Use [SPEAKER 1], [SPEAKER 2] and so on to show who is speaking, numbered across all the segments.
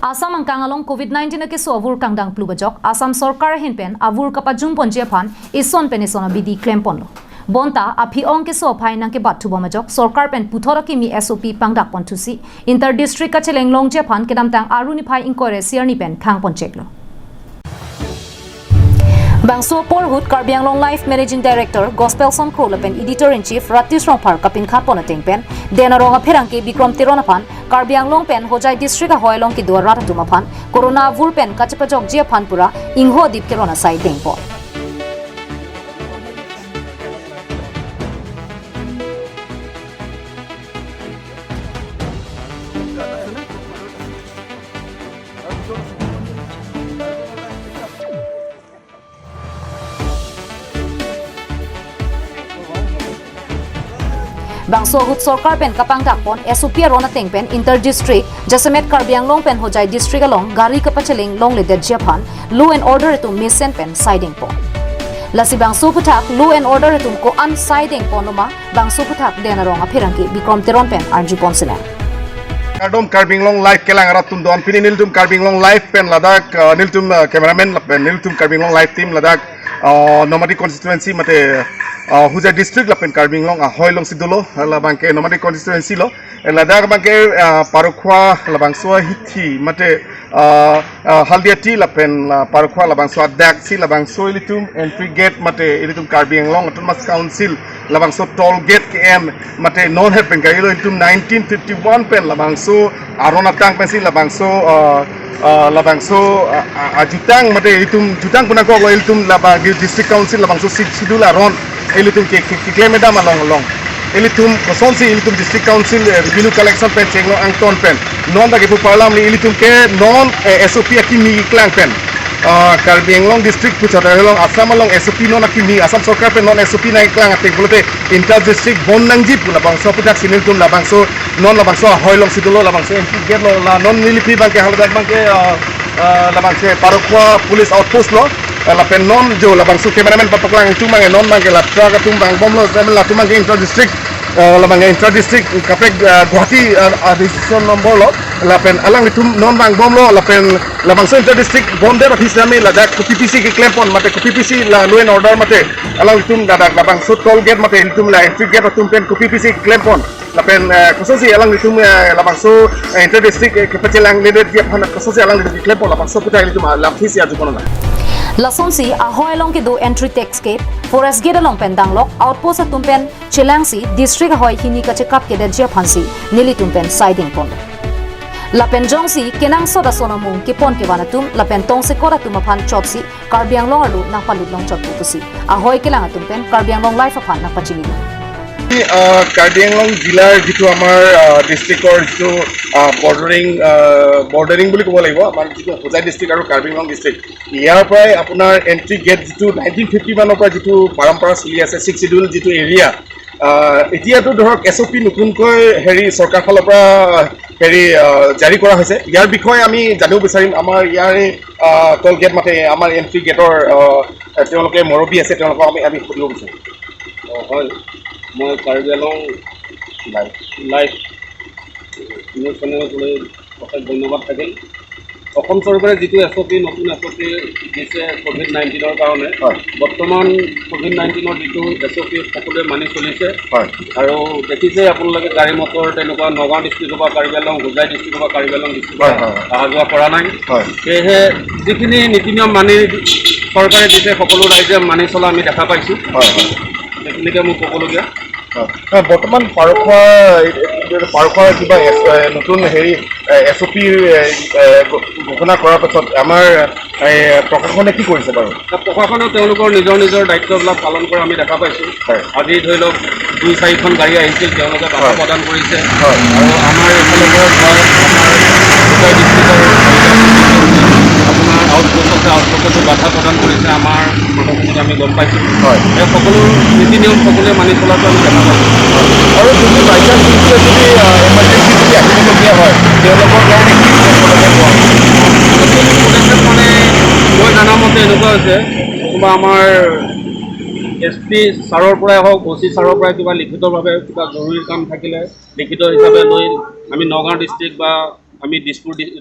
[SPEAKER 1] Asam ang kangalong COVID-19 na kiso avur kangdang plubajok, Asam Sorkar hinpen avur kapajung ponje aphan ison penisona bidi klempon lo. Bonta aphiong kiso phai nang ke bat thuba majok Sorkar pen puthora ki mi SOP pangdak pon thusi inter district kachere long je phan kedam tang aruni phai inquire siarni pen khang pon chek lo. Bangso Porhut Karbi Anglong Life Managing Director Gospel Song Krolapen Editor in Chief Ratis Rongpar Kapin Khapon Pen Denarong Apherangke Bikram Tironapan Karbi Anglong Pen Hojai District Hoylong ki Duar Ratumapan Corona Avur Pen Kachapajok Jia Phanpura ingho adip keron Sai Dengpo. Bangso Hut Sorkar pen kapang dakpon SOP rona tengpen inter district Jasamet Karbi Anglong pen Hojai district along gari kapacheling long le de Japan law and order to misen pen siding po. Lasi bangso putak law and order to ko an siding po noma bangso putak denarong apherangki Bikram Teron pen arju ponsila.
[SPEAKER 2] Kadom Karbi Anglong live kelang aratum doan pini niltum Karbi Anglong live pen ladak niltum cameraman niltum Karbi Anglong live team ladak nomadic constituency mate Hujai district lapen Karbi Anglong hoylong sidulo labangke nomadic constituency lo ladak bangke Parokhoa labangsua hithi mate haldiati lapen Parokhoa labangsua dak si labangso ilitum entry gate mate ilitum Karbi Anglong autonomous council labangso toll gate km mate non het pen kailo ilitum 1951 pen labangso arona tang pen si labangso jutang mate ilitum jutang puna ko ilitum labang district council labangso sidul aron ilitum ke klemeda malong ilitum kosonsi ilitum district council revenue collection pen chenglo angton pen non da ke parlam ilitum ke non SOP akimi klang pen Karbi Anglong district puchata helong Assam along SOP non akimi Assam Sorkar pen non SOP na klang ating bulote inter district bonangji pula bangso putak siniltum labangso non labangso hoylong sidulo labangso MP get lo la non nilipi bangke haladak bangke labangse Parokhoa police outpost lo la pen non jo labangso cameraman papaklang itu mang non mang la traga tumbang bom lo la tumbang inter district labang inter district kapek Guwahati decision number lo la pen alang itu non bang bom lo la pen labangso inter district bom der hisami la dak PPC ke klempon mate PPC la law and order mate alang itu dadak labangso toll gate mate itu la entry gate tum pen PPC klempon la pen kososi alang itu labangso inter district ke pecelang leader dia phana kososi alang itu klempon labangso putai itu la fisi aju kono
[SPEAKER 1] Lasonsi ahoylong ke do entry tax gate forest gate along pendang lok outpost tumpen chilangsi district ahoy hini ka chekap ke de jia phansi nili tumpen siding pon lapen jongsi kenang soda sonamung ke pon ke wanatum lapen tongse kora tumaphan chopsi Karbi Anglong alu na palut long chop pusi ahoy kelang tumpen Karbi Anglong life aphan na pachini
[SPEAKER 2] Karbi Anglong জিলাৰ যিটো আমাৰ ডিষ্ট্ৰিক্টৰ যিটো bordering বুলি ক'ব লাগিব আমাৰ যিটো হোজাই ডিষ্ট্ৰিক্ট আৰু কাৰ্বি আংলং ডিষ্ট্ৰিক্ট ইয়াৰ পৰাই আপোনাৰ এণ্ট্ৰি গেট যিটো 1951 পৰা যিটো পৰম্পৰা চলি আছে 6 শিডিউল যিটো এৰিয়া এতিয়াতো ধৰক SOP নতুনকৈ হেৰি চৰকাৰ ফালৰ পৰা হেৰি জাৰি কৰা হৈছে ইয়াৰ বিষয়ে আমি জানিব বিচাৰিম আমাৰ ইয়াৰে টল গেট মাতে আমাৰ এণ্ট্ৰি গেটৰ তেওঁলোকে মৰবী আছে তেওঁলোকক আমি সুধিব বিচাৰিম
[SPEAKER 3] হয় মই কাৰ্বি আংলং লাইফ নিউজ চেনেললৈ অশেষ ধন্যবাদ থাকিল অসম চৰকাৰে যিটো SOP নতুন SOP দিছে COVID-19ৰ কাৰণে বৰ্তমান COVID-19ৰ যিটো SOP সকলোৱে মানি চলিছে আৰু দেখিছে আপোনালোকে গাড়ী মটৰ তেনেকুৱা নগাঁও ডিষ্ট্ৰিক্টৰ পৰা কাৰ্বি আংলং হোজাই ডিষ্ট্ৰিক্টৰ পৰা কাৰ্বি আংলং ডিষ্ট্ৰিক্টৰ অহা যোৱা কৰা নাই সেয়েহে যিখিনি নীতি নিয়ম মানি চৰকাৰে দিছে সকলো ৰাইজে মানি চলা আমি দেখা পাইছোঁ সেইখিনিকে মোক ক'বলগীয়া
[SPEAKER 2] বৰ্তমান পাৰখোৱাৰ কিবা নতুন হেৰি SOP ঘোষণা কৰাৰ পাছত আমাৰ প্ৰশাসনে কি কৰিছে বাৰু
[SPEAKER 3] প্ৰশাসনে তেওঁলোকৰ নিজৰ দায়িত্ববিলাক পালন কৰা আমি দেখা পাইছোঁ আজি ধৰি লওক 2-4খন গাড়ী আহিছিল তেওঁলোকে বাধা প্ৰদান কৰিছে আৰু আমাৰ এইফালৰ পৰা আমাৰ হোজাই ডিষ্ট্ৰিক্টৰ আপোনাৰ আউটপোষ্টতো বাধা প্ৰদান কৰিছে আমাৰ মানুহখিনিক আমি গম পাইছোঁ এই সকলো নীতি নিয়ম সকলোৱে মানি চলাটো আমি দেখা পাইছোঁ
[SPEAKER 2] আৰু যদি বাইচান্স যদি এমাৰ্জেঞ্চি যদি আহিবলগীয়া হয় তেওঁলোকৰ কাৰণে কি
[SPEAKER 3] পদক্ষেপ মানে মই জানামতে এনেকুৱা হৈছে কিবা আমাৰ SP ছাৰৰ পৰাই হওক OC ছাৰৰ পৰাই কিবা লিখিতভাৱে কিবা জৰুৰী কাম থাকিলে লিখিত হিচাপে লৈ আমি নগাঁও ডিষ্ট্ৰিক্ট বা আমি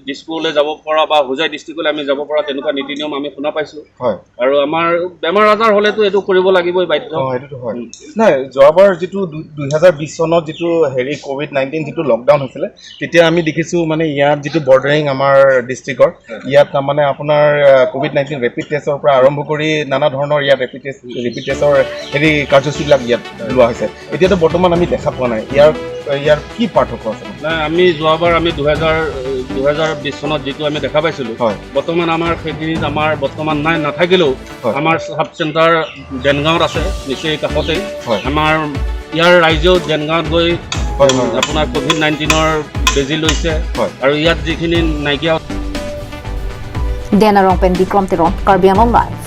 [SPEAKER 3] দিছপুৰলৈ যাব পৰা বা হোজাই ডিষ্ট্ৰিক্টলৈ আমি যাব পৰা তেনেকুৱা নীতি নিয়ম আমি শুনা পাইছোঁ
[SPEAKER 4] হয়
[SPEAKER 3] আৰু আমাৰ বেমাৰ আজাৰ হ'লেতো এইটো কৰিব লাগিবই বাধ্য
[SPEAKER 4] সেইটোতো হয় নাই যোৱাবাৰ যিটো 2020 চনত যিটো হেৰি COVID-19 যিটো লকডাউন হৈছিলে তেতিয়া আমি দেখিছোঁ মানে ইয়াত যিটো বৰ্ডাৰিং আমাৰ ডিষ্ট্ৰিক্টৰ ইয়াত মানে আপোনাৰ COVID-19 ৰেপিড টেষ্টৰ পৰা আৰম্ভ কৰি নানা ধৰণৰ ইয়াত ৰেপিড টেষ্টৰ হেৰি কাৰ্যসূচীবিলাক ইয়াত লোৱা হৈছে এতিয়াতো বৰ্তমান আমি দেখা পোৱা নাই ইয়াৰ কি পাৰ্থক্য আছে
[SPEAKER 3] নাই আমি যোৱাবাৰ আমি 2020 চনত যিটো আমি দেখা পাইছিলোঁ বৰ্তমান আমাৰ সেইখিনিত আমাৰ বৰ্তমান নাথাকিলেও আমাৰ সাব চেণ্টাৰ দেনগাঁৱত আছে নিশ্চয় কাষতেই আমাৰ ইয়াৰ ৰাইজেও দেনগাঁৱত গৈ আপোনাৰ COVID-19ৰ বেজি লৈছে আৰু ইয়াত যিখিনি নাইকিয়া
[SPEAKER 1] Denarong pen Bikram Teron, Karbi Anglong Live.